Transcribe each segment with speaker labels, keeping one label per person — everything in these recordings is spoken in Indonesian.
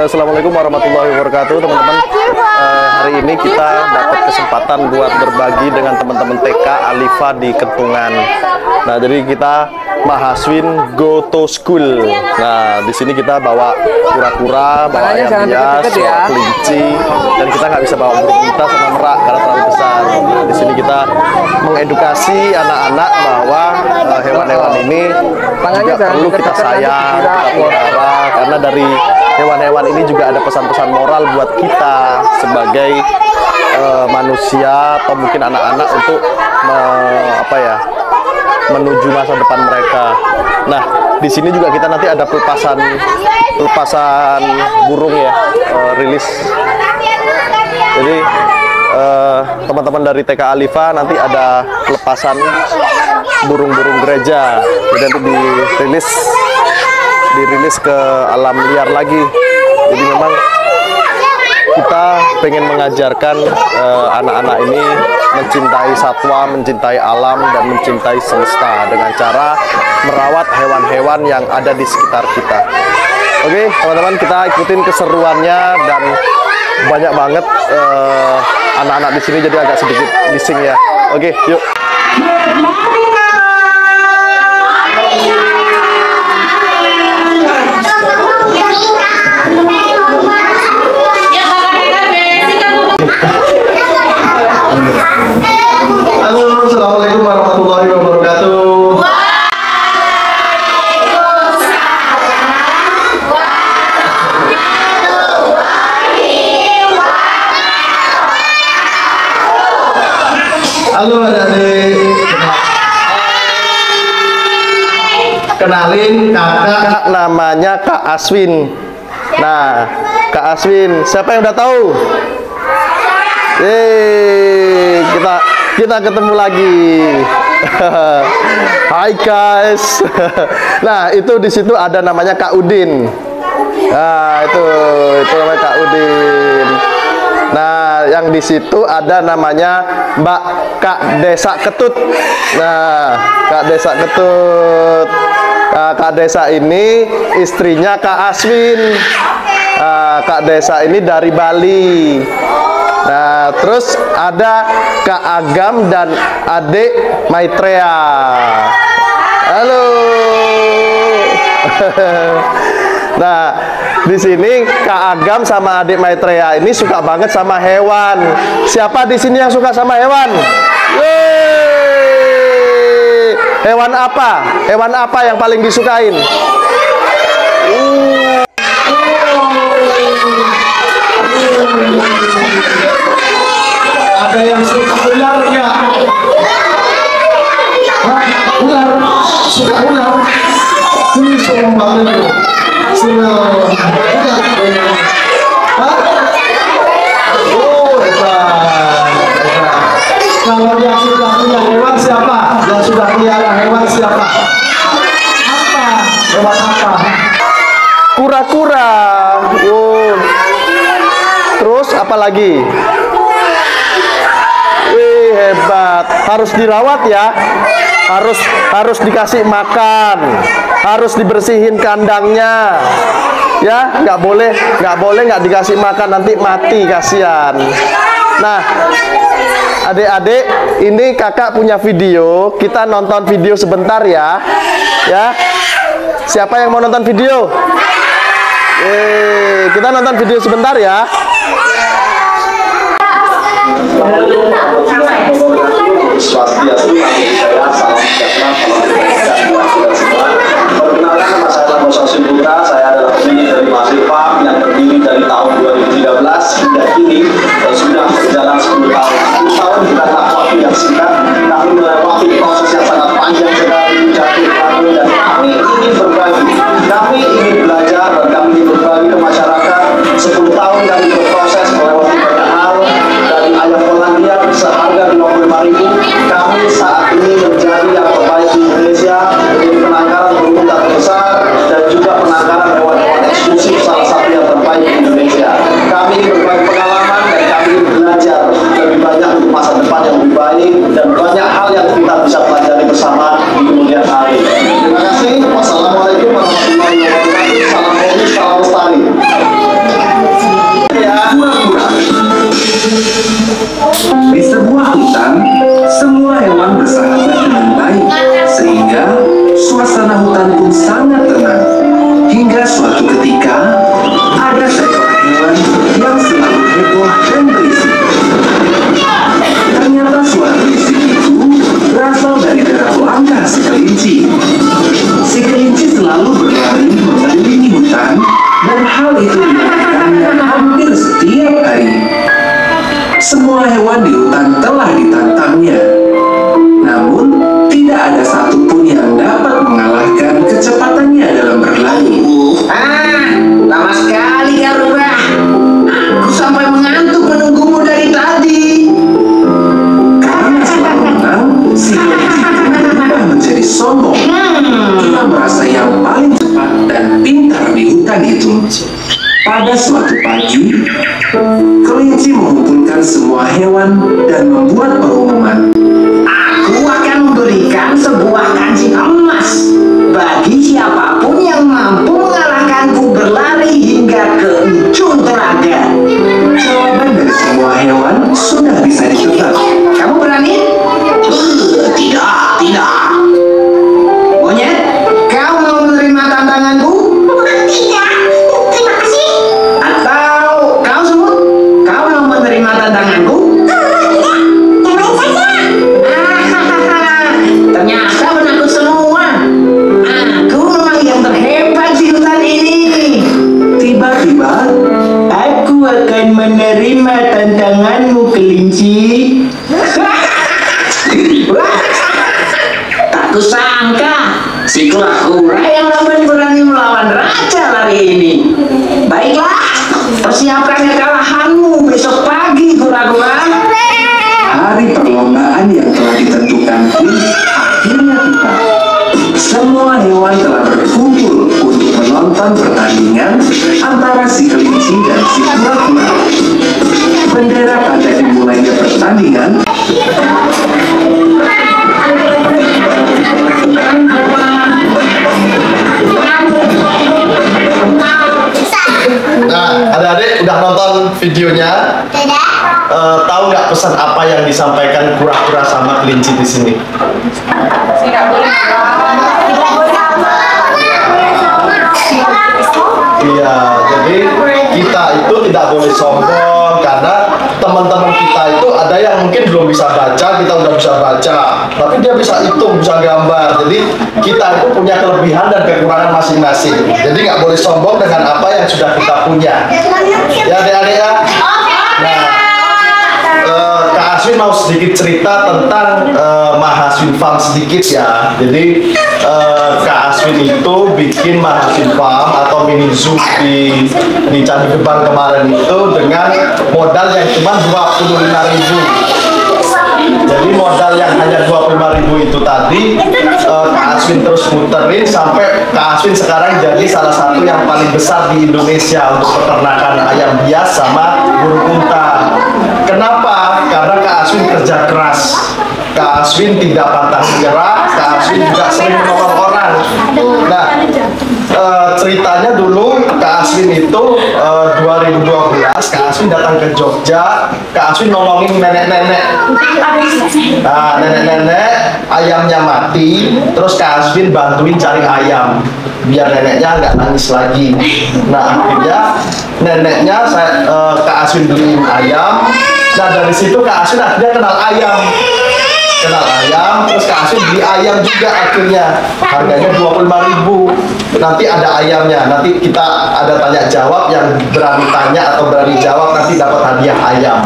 Speaker 1: Assalamualaikum warahmatullahi wabarakatuh, teman-teman. Hari ini kita dapat kesempatan buat berbagi dengan teman-teman TK Alifa di Kentungan. Nah, jadi kita Mahaswin Go to School. Nah, di sini kita bawa kura-kura, bawa ayam hias, bawa kelinci, dan kita nggak bisa bawa burung kita sama merak karena terlalu besar. Nah, di sini kita mengedukasi anak-anak bahwa hewan-hewan ini juga perlu kita sayang, kita pelihara, karena dari hewan-hewan ini juga ada pesan-pesan moral buat kita sebagai manusia atau mungkin anak-anak untuk menuju masa depan mereka. Nah, di sini juga kita nanti ada pelepasan burung ya, rilis. Jadi teman-teman dari TK Alifa nanti ada pelepasan burung-burung gereja. Jadi nanti dirilis ke alam liar lagi. Jadi memang kita pengen mengajarkan anak-anak ini mencintai satwa, mencintai alam, dan mencintai semesta dengan cara merawat hewan-hewan yang ada di sekitar kita. Oke, teman-teman, kita ikutin keseruannya, dan banyak banget anak-anak di sini, jadi agak sedikit bising ya. Oke, yuk.
Speaker 2: Halo, assalamualaikum warahmatullahi wabarakatuh. Halo adik-adik, kenalin kakak,
Speaker 1: namanya Kak Aswin. Nah, Kak Aswin, siapa yang udah tahu? Kita ketemu lagi. Hai guys. Nah, itu di situ ada namanya Kak Udin. Nah, itu namanya Kak Udin. Nah, yang di situ ada namanya Mbak Kak Desa Ketut. Nah, Kak Desa Ketut. Nah, Kak Desa ini istrinya Kak Aswin. Nah, Kak Desa ini dari Bali. Nah, terus ada Kak Agam dan adik Maitreya. Halo. Nah, di sini Kak Agam sama adik Maitreya ini suka banget sama hewan. Siapa di sini yang suka sama hewan? Yeay. Hewan apa? Hewan apa yang paling disukain?
Speaker 2: ada yang suka ular nggak? Ular, suka ular. Ini sombong banget tuh. Oh, hebat. Kalau yang sudah punya hewan siapa? Yang sudah pelihara hewan siapa? Apa? Hewan apa?
Speaker 1: Kura-kura. Oh. Terus apa lagi? Wih, hebat. Harus dirawat ya. Harus dikasih makan. Harus dibersihin kandangnya. Ya, nggak boleh nggak dikasih makan, nanti mati, kasihan. Nah, adik-adik, ini kakak punya video. Kita nonton video sebentar ya. Ya. Siapa yang mau nonton video? Kita nonton video sebentar ya.
Speaker 2: Swastiastu, salam sejahtera, perkenalkan, nama saya Lamos Asibuta. Saya adalah pemilik dari Mahasiswa yang terdiri dari tahun 2013 hingga kini sudah berjalan 10 tahun. 10 tahun bukanlah waktu yang singkat, tapi melewati proses yang sangat panjang sekali, jatuh bangun, dan kami ingin berbagi. Kami ingin belajar dan kami ingin berbagi ke masyarakat. 10 tahun kami berproses melewati banyak hal, dari ayam Polandia
Speaker 3: Kelinci mengumpulkan semua hewan dan membuat pengumuman.
Speaker 4: Aku akan memberikan sebuah kancing emas bagi siapapun yang mampu mengalahkanku berlari hingga ke ujung telaga.
Speaker 3: Jawaban dari semua hewan sudah bisa ditebak.
Speaker 4: Kamu berani? Tidak. Monyet, kau mau menerima tantanganku?
Speaker 5: Tidak, terima kasih.
Speaker 4: Atau kau semut, kau mau menerima tantanganku?
Speaker 5: Tidak, yang lain saja.
Speaker 4: Ternyata menakut semua. Aku memang yang terhebat di hutan ini.
Speaker 3: Tiba-tiba,
Speaker 4: Aku akan menerima tantanganmu, kelinci. Tak kusangka si kura-kura yang berani melawan raja lari ini. Baiklah, persiapkan kekalahanmu besok pagi, kura-kura.
Speaker 3: hari perlombaan yang telah ditentukan pun akhirnya tiba. Semua hewan telah berkumpul untuk menonton pertandingan antara si kelinci dan si kura-kura. Bendera pada dimulainya pertandingan
Speaker 1: Nah, adik-adik udah nonton videonya?
Speaker 5: Tidak.
Speaker 1: Tahu nggak pesan apa yang disampaikan kura-kura sama kelinci di sini? Iya, jadi kita itu tidak boleh sombong karena teman-teman kita itu ada yang mungkin belum bisa baca, kita udah bisa baca, tapi dia bisa hitung, bisa gambar. Jadi kita itu punya kelebihan dan kekurangan masing-masing. Jadi nggak boleh sombong dengan apa yang sudah kita punya. Ya adik-adik ya. Nah, Kak Aswin mau sedikit cerita tentang Mahaswin Farm sedikit ya. Jadi Kak Aswin itu bikin Mahaswin Farm atau mini zoo di Candi Gebang kemarin itu dengan modal yang cuma 25.000. Jadi modal yang hanya 25.000 itu tadi Kak Aswin terus muterin sampai Kak Aswin sekarang jadi salah satu yang paling besar di Indonesia untuk peternakan ayam hias sama burung unta. Kenapa? Karena Kak Aswin kerja keras. Kak Aswin tidak pantang menyerah. Kak Aswin juga sering menolong orang. Nah, ceritanya dulu Kak Aswin itu 2012 Kak Aswin datang ke Jogja. Kak Aswin nolongin nenek-nenek. Nah, nenek-nenek ayamnya mati, terus Kak Aswin bantuin cari ayam biar neneknya nggak nangis lagi. Nah, akhirnya neneknya Kak Aswin beliin ayam. Nah, dari situ Kak Aswin akhirnya kenal ayam, terus Kak Aswin beli ayam juga akhirnya, harganya 25.000. Nanti ada ayamnya, nanti kita ada tanya jawab, yang berani tanya atau berani jawab nanti dapat hadiah ayam.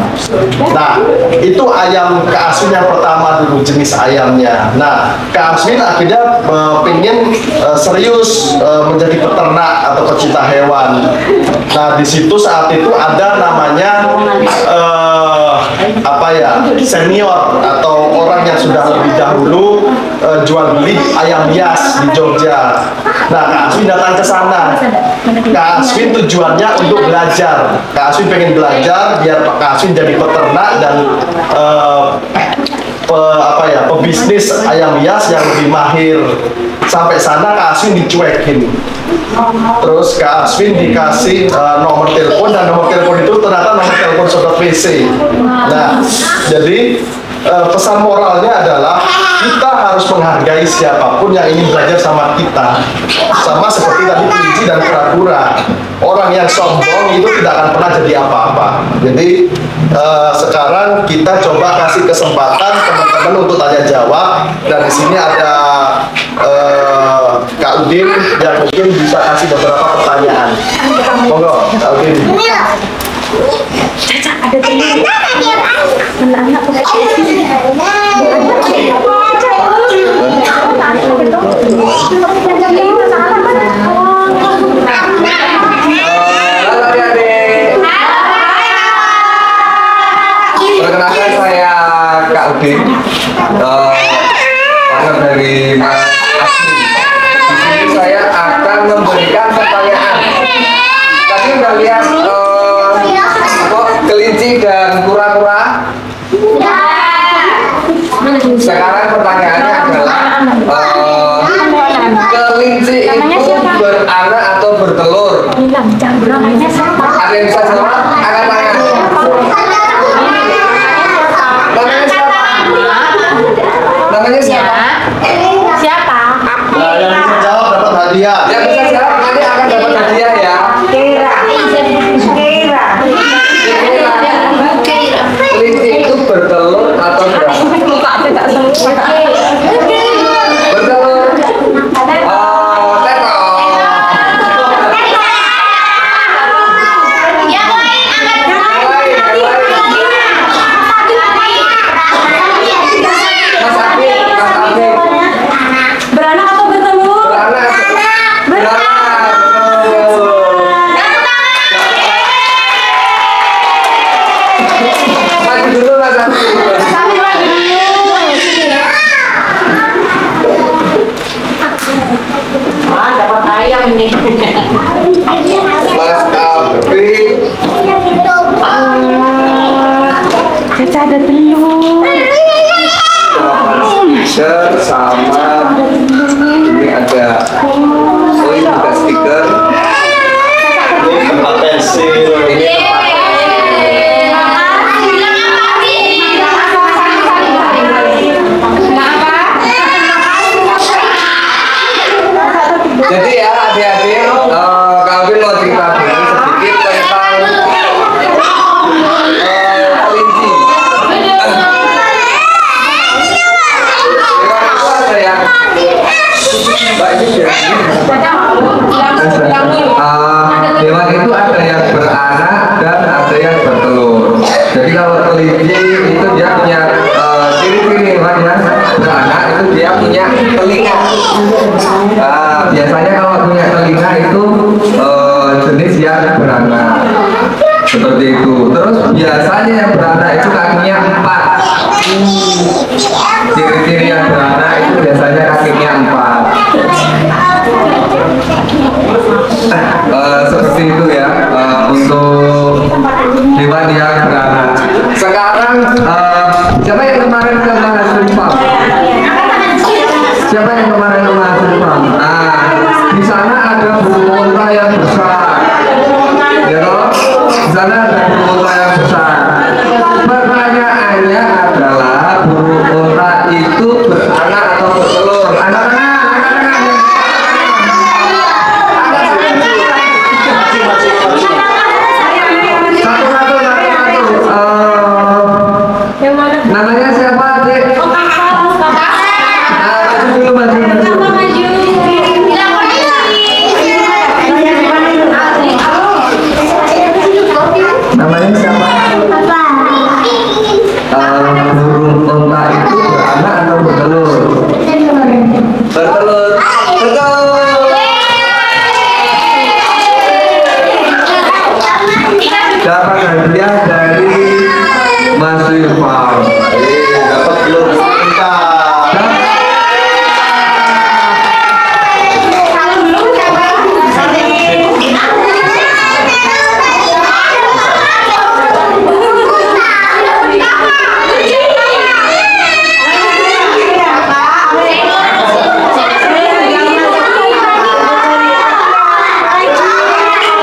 Speaker 1: Nah, itu ayam Kak Aswin yang pertama dulu, jenis ayamnya. Nah, Kak Aswin akhirnya pengen serius menjadi peternak atau pecinta hewan. Nah, di situ saat itu ada namanya senior atau orang yang sudah lebih dahulu jual beli ayam hias di Jogja. Nah, Kak Aswin datang ke sana. Kak Aswin tujuannya untuk belajar. Kak Aswin pengen belajar biar Kak Aswin jadi peternak dan pebisnis ayam hias yang lebih mahir. Sampai sana Kak Aswin dicuekin. Terus Kak Aswin dikasih nomor telepon, dan nomor telepon itu ternyata nomor telepon sobat PC. Nah, jadi pesan moralnya adalah kita harus menghargai siapapun yang ingin belajar sama kita. Sama seperti tadi kelinci dan kura-kura. Orang yang sombong itu tidak akan pernah jadi apa-apa. Jadi sekarang kita coba kasih kesempatan teman-teman untuk tanya jawab. Dan di sini ada Kak Udin yang mungkin bisa kasih beberapa pertanyaan. Monggo, Kak Udin.
Speaker 5: Caca, ada telur. Anak-anak
Speaker 6: Halo adik-adik. Perkenalkan saya Kak Udin, partner dari Mas Aswin. Di sini saya akan memberikan pertanyaan. Tadi udah lihat Sekarang pertanyaannya adalah kelinci itu beranak atau bertelur? Ada yang bisa jawab? Angkat tangan. Namanya siapa? Namanya siapa?
Speaker 1: Nah, yang bisa jawab dapat hadiah.
Speaker 6: Yang bisa jawab nanti akan dapat hadiah ya. Kelinci itu bertelur atau beranak? Bertelur.
Speaker 7: Beranak atau bertelur?
Speaker 6: Maju dulu Mas Abi.
Speaker 7: Dapat ayam nih.
Speaker 6: Mas Abi.
Speaker 7: Caca ada telur.
Speaker 6: Stiker sama ini ada ini juga stiker.
Speaker 1: Ini tempat pensil.
Speaker 6: Ini jadi ya adik-adik, Calvin mau cerita dulu sedikit tentang kelinci. Hewan itu ada yang beranak dan ada yang bertelur. Jadi kalau kelinci itu dia punya ciri-ciri hewan yang beranak itu dia punya telinga. Biasanya kalau punya telinga itu jenis yang beranak seperti itu. Terus biasanya yang beranak itu kakinya 4. Ciri-ciri yang beranak itu biasanya kakinya 4. Seperti itu ya untuk hewan yang beranak. Sekarang siapa yang kemarin ke Mahasiswa? Siapa yang kemarin ke Mahasiswa? Nah, di sana ada burung unta yang besar. Ya toh? Di sana ada burung unta yang besar. Pertanyaannya adalah burung unta itu beranak atau bertelur? Anak-anak. Namanya siapa, Adik? Maju dulu. Namanya siapa? Burung unta itu beranak atau bertelur? Bertelur. Betul. Dapat hadiah dari Mas Irfan.
Speaker 1: Dapat telur unta.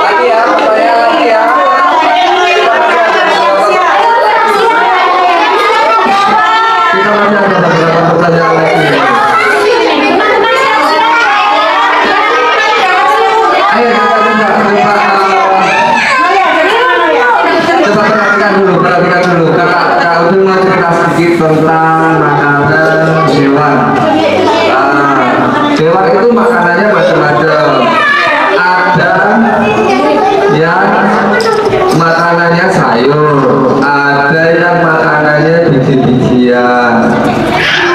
Speaker 6: Lagi ya, pertanyaan lagi ya. Kita masih ada beberapa pertanyaan lagi. Ayo coba perhatikan dulu. Kak Udin mau cerita sedikit tentang makanan hewan. Hewan itu makanannya macam-macam. Ada yang makanannya sayur, ada yang makanannya biji-bijian,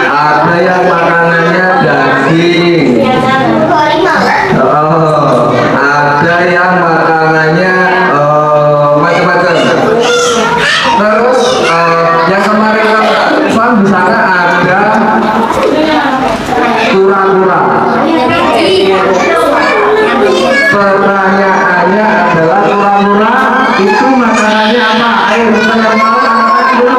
Speaker 6: ada yang makanannya daging, ada yang makanannya macam-macam. Terus yang kemarin kan di sana ada kura-kura. Pertanyaannya adalah kura-kura itu makanannya apa? Ayo kita yang mau angkat dulu.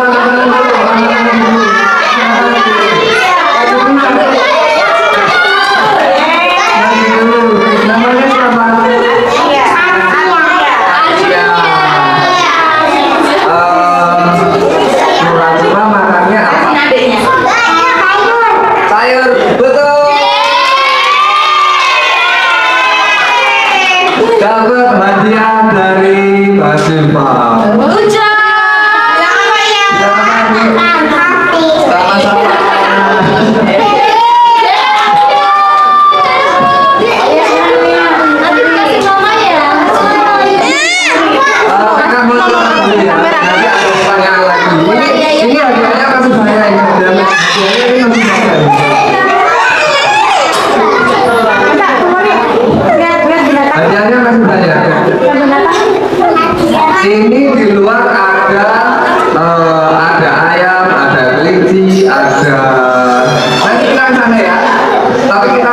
Speaker 6: Hadiahnya ini masih banyak. Hadiahnya masih banyak. Ini di luar ada ayam, ada kelinci, ada. Nanti kita ke sana ya. Tapi kita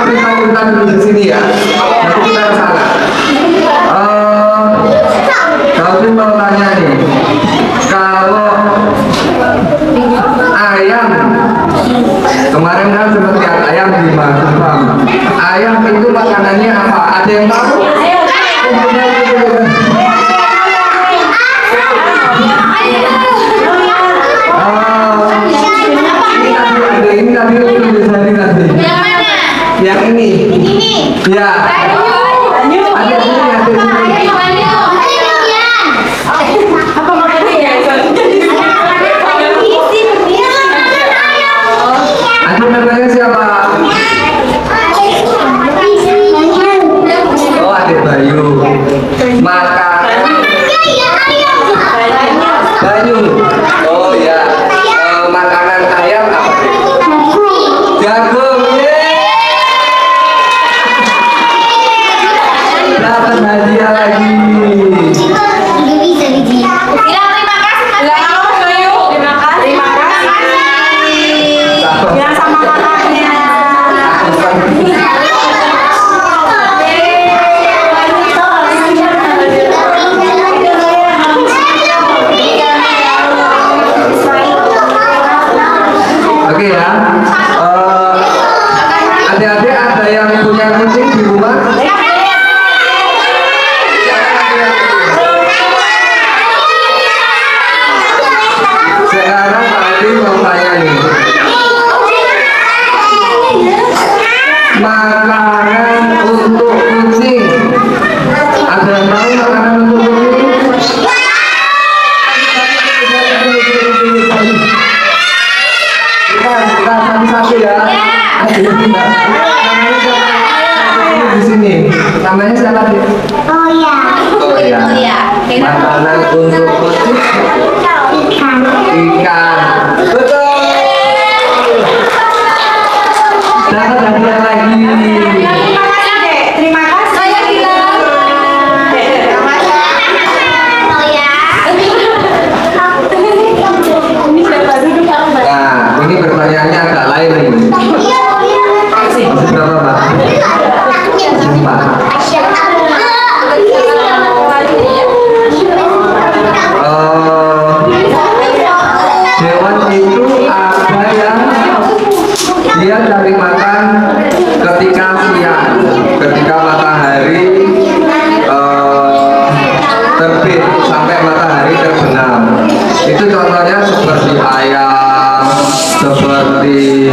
Speaker 6: cerita dulu di sini ya. Nanti kita ke sana. Tapi mau tanya nih, kalau ayam kemarin kan sempat lihat ayam di Magelang. Ayam itu makanannya apa? Ada yang tahu? Ini tadi belum bisa nanti. Yang ini. Ya. Ada ini, ada ini.
Speaker 7: Apa makannya?
Speaker 6: Anda namanya siapa? Oh, Adik Bayu. Makanan Bayu. Oh ya. Makanan ayam apa? Jagung. Dapat hadiah lagi. Oke ya, adik-adik ada yang punya kucing di rumah? Sekarang tadi mau tanya nih, makanan untuk kucing, ada yang tahu makanan untuk kucing? Kita satu-satu ya. Di sini. Namanya siapa sih?
Speaker 5: Oh ya.
Speaker 6: Makanan untuk kucing. Ikan. Betul. Dapat hadiah lagi.
Speaker 7: Terima kasih.
Speaker 6: Nah, ini pertanyaannya agak lain nih. Masih berapa, Pak? Empat. Hewan itu ada yang dia cari makan ketika siang, ketika matahari terbit sampai matahari terbenam. Itu contohnya seperti ayam, seperti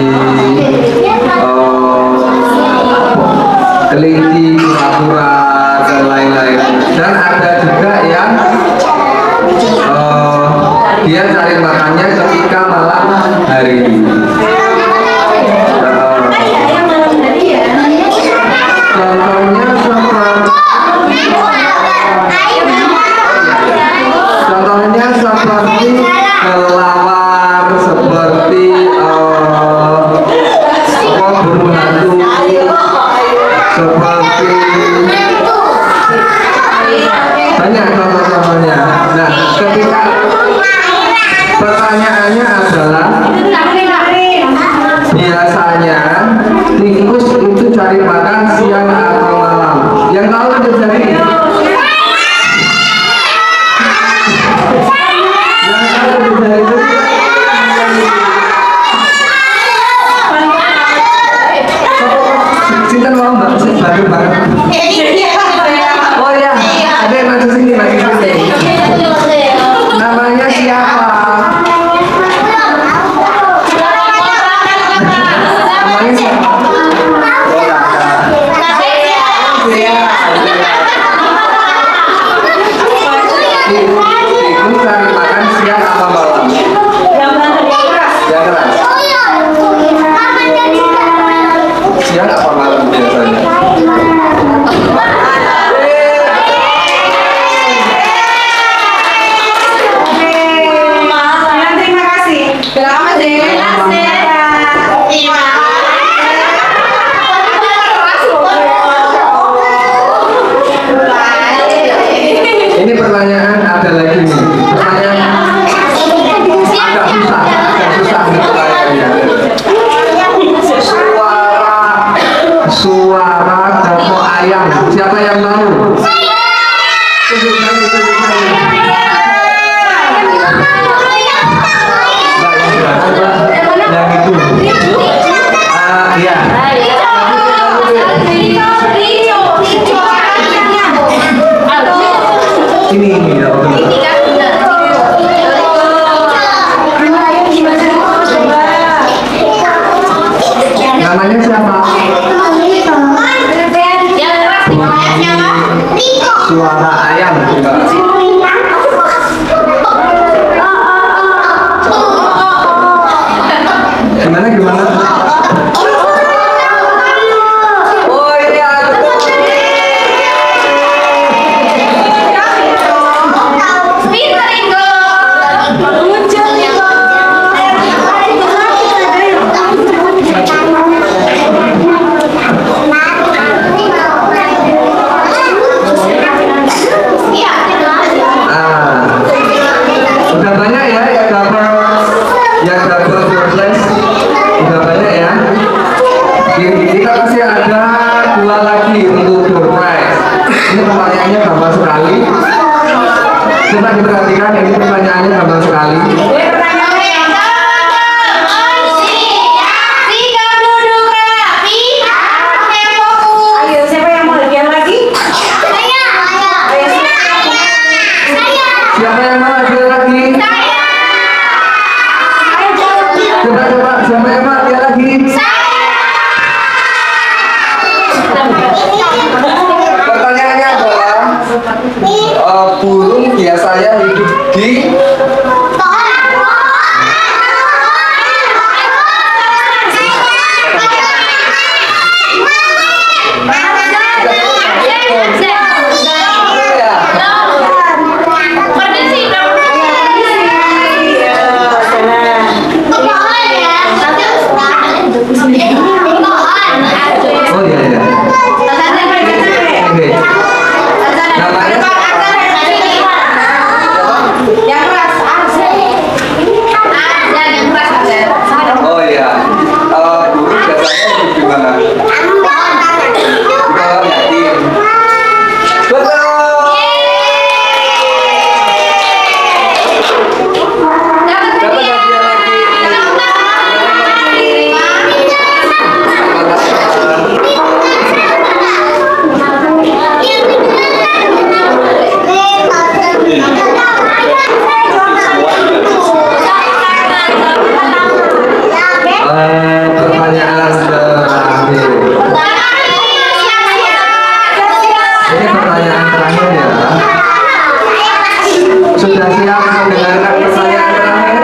Speaker 6: kelinci, kura-kura, dan lain-lain. Dan ada juga yang dia cari makannya ketika malam hari. Contohnya seperti kelawar, seperti burung hantu, seperti banyak contoh-contohnya. Nah, ketika pertanyaannya adalah Ini pertanyaan ada lagi nih. Pertanyaan agak susah nih pertanyaannya. Suara kopo ayam. Siapa yang mau? Yang itu. Iya. Ini ya. Namanya siapa? Suara ayam. Gimana? Oh iya. Udah banyak ya yang dapat surprise, udah banyak ya. Kita masih ada 2 lagi untuk surprise. Ini pertanyaannya gampang sekali. Coba diperhatikan, ini pertanyaannya gampang sekali. Siapa yang mau hadiah lagi? Coba, siapa yang mau hadiah lagi? Pertanyaannya adalah burung biasanya hidup di Sudah siap mendengarkan pertanyaan terakhir?
Speaker 5: Sudah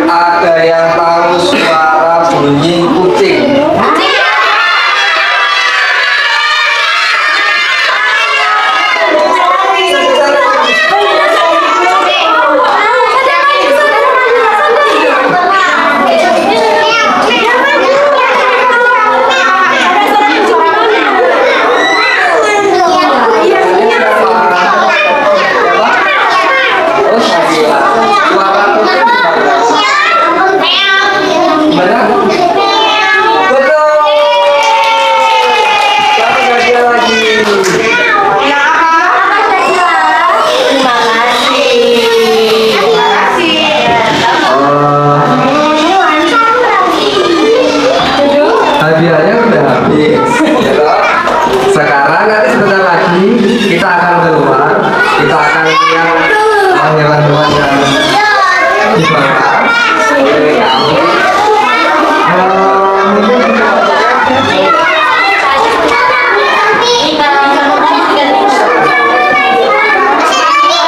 Speaker 6: Ada yang tahu suara bunyi kucing? Hadiahnya udah habis. Sekarang nanti sebentar lagi kita akan keluar, kita akan lihat hewan-hewan yang dibakar oleh kami.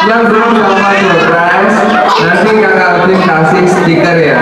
Speaker 6: Yang belum dapat surprise, nanti kakak Udin kasih stiker ya.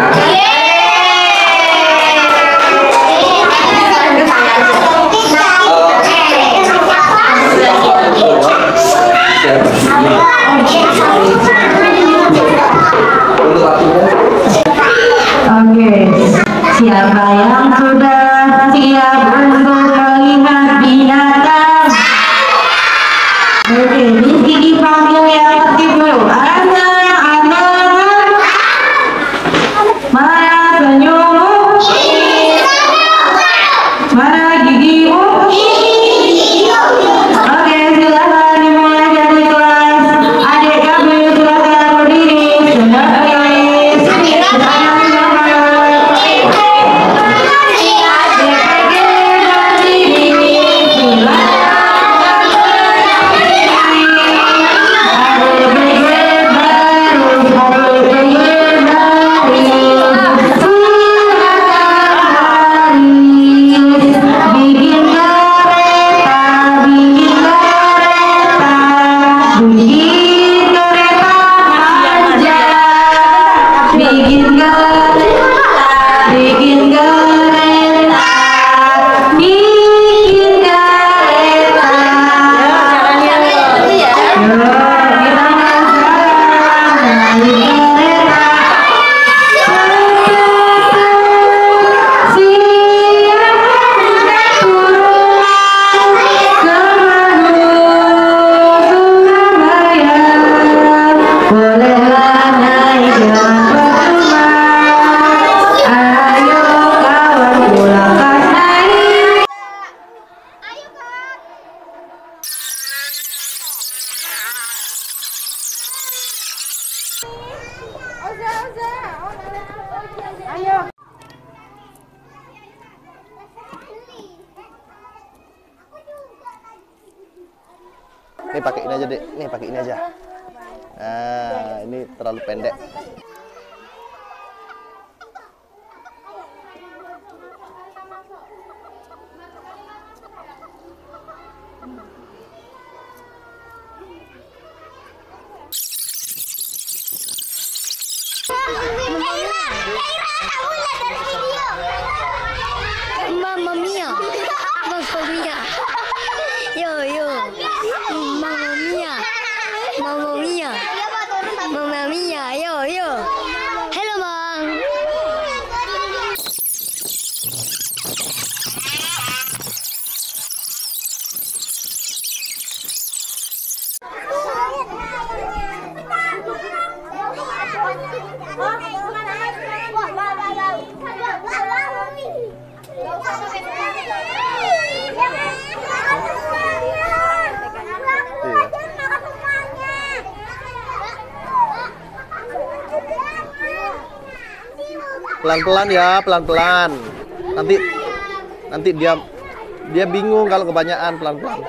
Speaker 1: Nih pakai ini aja, Dek. Nih pakai ini aja. Nah, ini terlalu pendek.
Speaker 5: Mamma mia, mamma mia, yo yo, mamma mia, mamma mia, mamma mia, yo yo. Hello bang.
Speaker 1: Pelan-pelan ya, pelan-pelan. Nanti dia bingung kalau kebanyakan, pelan-pelan.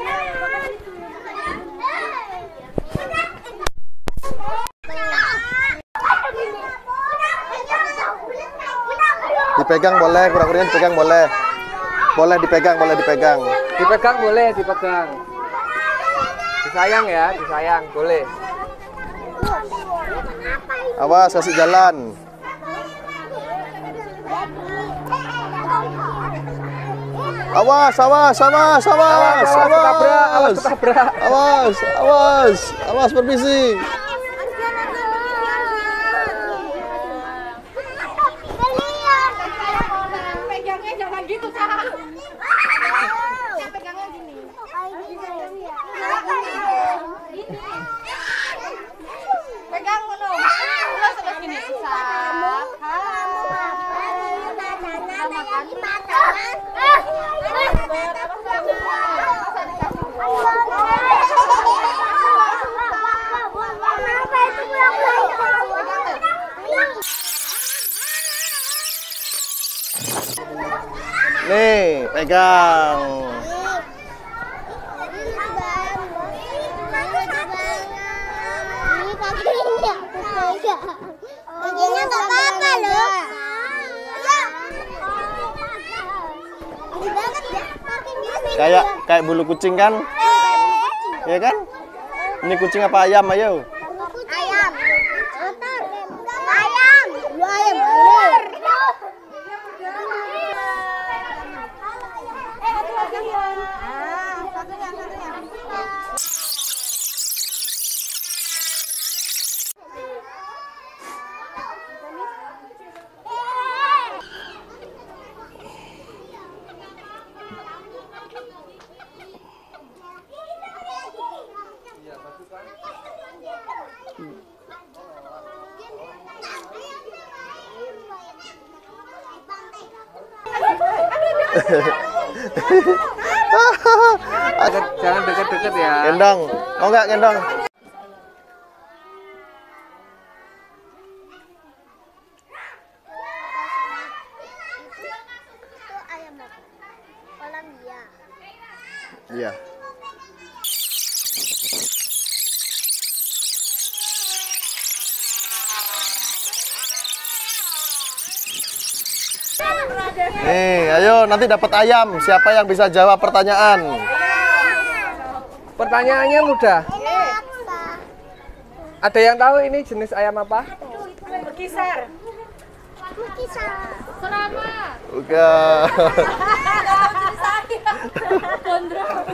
Speaker 1: Dipegang boleh, kurang-kurangnya dipegang boleh. Boleh dipegang, boleh dipegang.
Speaker 6: Dipegang boleh, dipegang. Disayang ya, disayang, boleh.
Speaker 1: Awas, kasih jalan. Awas, awas, awas, awas,
Speaker 6: ketabrak, awas ketabrak.
Speaker 1: Awas, awas, awas, permisi.
Speaker 7: Pegangnya jangan gitu, Kak. Pegangnya gini. Pegang dulu. Terus gini.
Speaker 1: Nih, pegang.
Speaker 5: Kakinya tak apa-apa loh.
Speaker 1: Kayak bulu kucing kan? Iya kan? Ini kucing apa ayam, ayo?
Speaker 5: Ayam. Ayam. Lu ayam.
Speaker 6: Jangan deket-deket ya.
Speaker 1: Gendong, mau nggak gendong?
Speaker 5: Itu ayam apa? Polandia.
Speaker 1: Iya. Nih, ayo nanti dapat ayam. Siapa yang bisa jawab pertanyaan?
Speaker 6: Pertanyaannya mudah. Ada yang tahu ini jenis ayam apa?
Speaker 7: Berkisar. Serama.
Speaker 1: Bukan.
Speaker 7: Gondrong.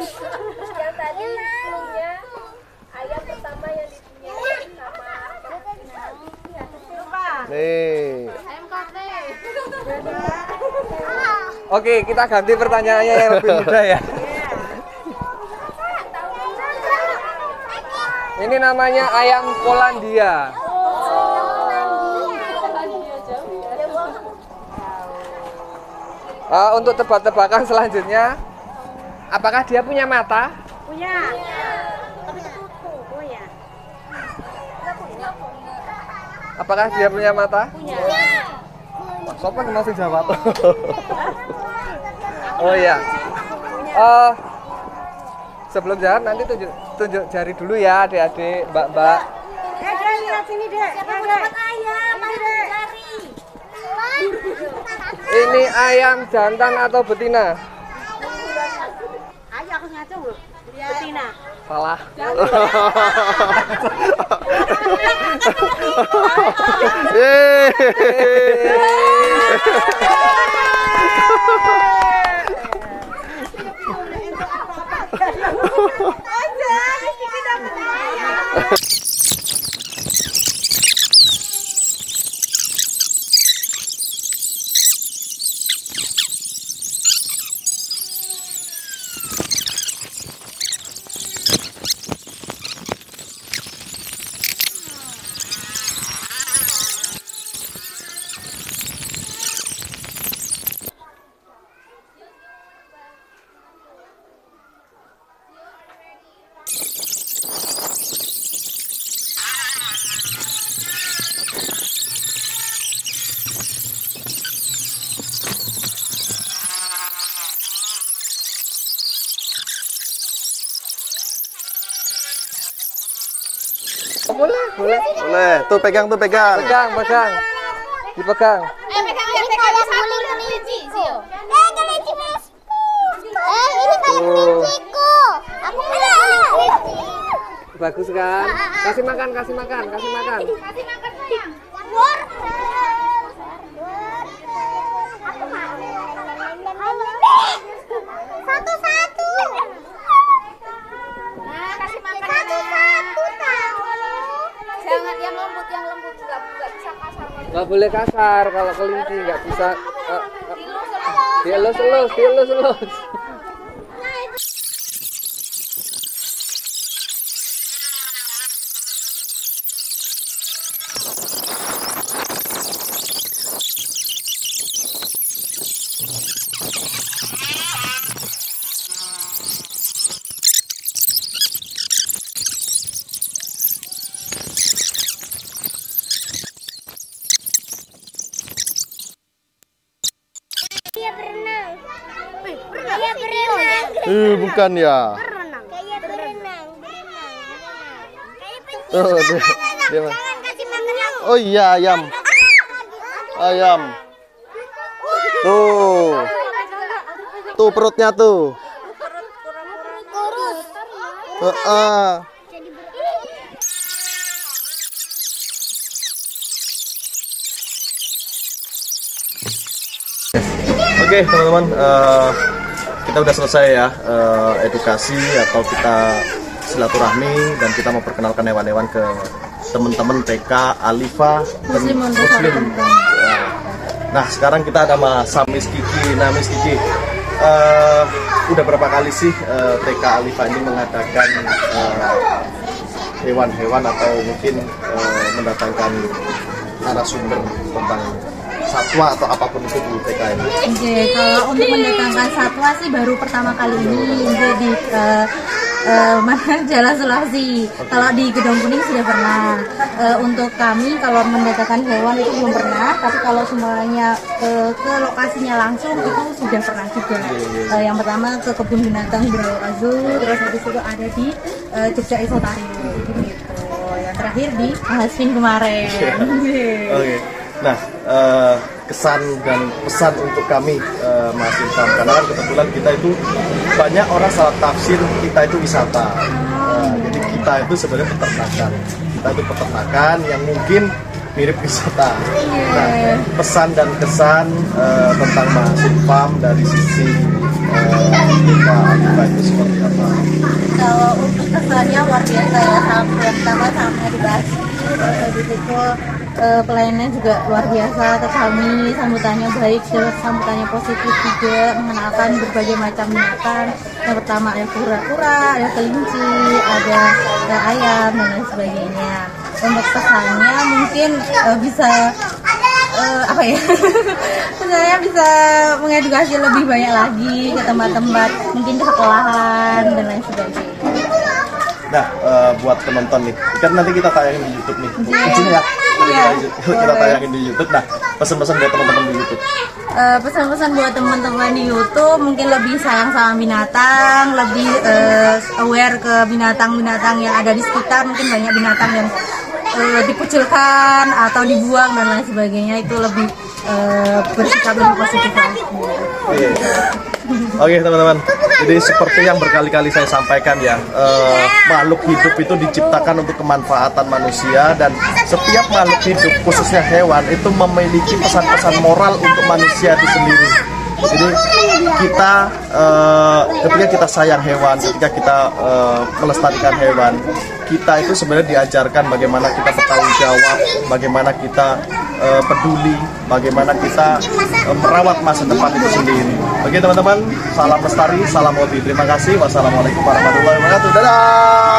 Speaker 7: Yang tadi punya ayam pertama yang dipunyai sama
Speaker 1: Nih.
Speaker 7: MKT.
Speaker 6: Oke, kita ganti pertanyaannya yang lebih mudah ya. Ini namanya ayam Polandia. Untuk tebak-tebakan selanjutnya, apakah dia punya mata?
Speaker 7: Punya. Tapi ketutup. Oh ya.
Speaker 6: Apakah dia punya mata?
Speaker 7: Punya.
Speaker 6: Sopan masih jawab. Oh iya. Sebelum jalan nanti tunjuk jari dulu ya adik-adik, mbak-mbak.
Speaker 7: Lihat sini, Dek. Ayam, jari.
Speaker 6: Ini ayam jantan atau betina?
Speaker 7: Ayo aku ngaco, Bu. Betina.
Speaker 6: Salah. Boleh.
Speaker 1: Boleh. Tuh pegang.
Speaker 6: Pegang. Dipegang.
Speaker 5: Ini kayak kelinciku. Kelinci mesku. Ini kayak kelinciku. Aku punya kelinci.
Speaker 6: Bagus kan? Kasih makan.
Speaker 5: Kasih makan sayang. Satu-satu.
Speaker 7: Nah, kasih makan
Speaker 5: Satu-satu tahu.
Speaker 7: Jangan yang lembut nggak bisa kasar.
Speaker 6: Nggak boleh kasar kalau kelinci, nggak bisa. Dielus.
Speaker 5: Dia berenang. Dia berenang.
Speaker 1: Bukan ya.
Speaker 5: Kayak berenang. Kayak pencinta.
Speaker 1: Tuh, dia
Speaker 5: Jangan kasih makan aku.
Speaker 1: Oh iya, ayam. Tuh perutnya tuh.
Speaker 5: Kurus.
Speaker 1: Oke teman-teman, kita udah selesai ya edukasi atau kita silaturahmi dan kita memperkenalkan hewan-hewan ke teman-teman TK Alifa Muslim. Nah sekarang kita ada sama Miss Kiki. Nah Miss Kiki, udah berapa kali sih TK Alifa ini mengadakan hewan-hewan atau mungkin mendatangkan narasumber tentang satwa atau apapun itu di TK ini?
Speaker 8: Oke, kalau untuk mendatangkan satwa sih baru pertama kali ini di Jalan Sulawesi. Kalau di Gedong Kuning sudah pernah. Untuk kami kalau mendatangkan hewan itu belum pernah, tapi kalau semuanya ke lokasinya langsung itu sudah pernah juga. Yang pertama ke kebun binatang Brau Azul, terus habis itu ada di Jogja Isotarium gitu. Yang terakhir di Hasfin kemarin.
Speaker 1: Oke. Nah, kesan dan pesan untuk kami Mas Ilham, karena kan kebetulan kita itu banyak orang salah tafsir kita itu wisata. Jadi kita itu sebenarnya peternakan. Kita itu peternakan yang mungkin mirip wisata. Nah, pesan dan kesan tentang Mas Ilham dari sisi kita itu seperti apa?
Speaker 8: Kalau untuk kesannya luar biasa ya, yang pertama sama edukasi, terus itu pelayanannya juga luar biasa ke kami, sambutannya baik, sambutannya positif juga, mengenalkan berbagai macam binatang. Yang pertama ada kura-kura, ada kelinci, ada ayam dan lain sebagainya. Untuk pesannya mungkin bisa apa ya? Saya bisa mengedukasi lebih banyak lagi ke tempat-tempat, mungkin ke sekolahan dan lain sebagainya.
Speaker 1: Nah, buat penonton nih, kan nanti kita tayangin di YouTube nih. Di sini ya. Kita tayangin di YouTube. Nah, pesan-pesan buat teman-teman di YouTube.
Speaker 8: Pesan-pesan buat teman-teman di YouTube mungkin lebih sayang sama binatang, lebih aware ke binatang-binatang yang ada di sekitar. Mungkin banyak binatang yang dikucilkan atau dibuang dan lain sebagainya, itu lebih bersikap lebih positif lagi.
Speaker 1: Oke teman-teman, jadi seperti yang berkali-kali saya sampaikan ya, makhluk hidup itu diciptakan untuk kemanfaatan manusia, dan setiap makhluk hidup khususnya hewan itu memiliki pesan-pesan moral untuk manusia itu sendiri. Jadi kita ketika kita sayang hewan, ketika kita melestarikan hewan, kita itu sebenarnya diajarkan bagaimana kita bertanggung jawab, bagaimana kita peduli, bagaimana kita merawat masa depan itu sendiri. Oke teman-teman, salam lestari, salam hobi. Terima kasih. Wassalamualaikum warahmatullahi wabarakatuh. Dadah.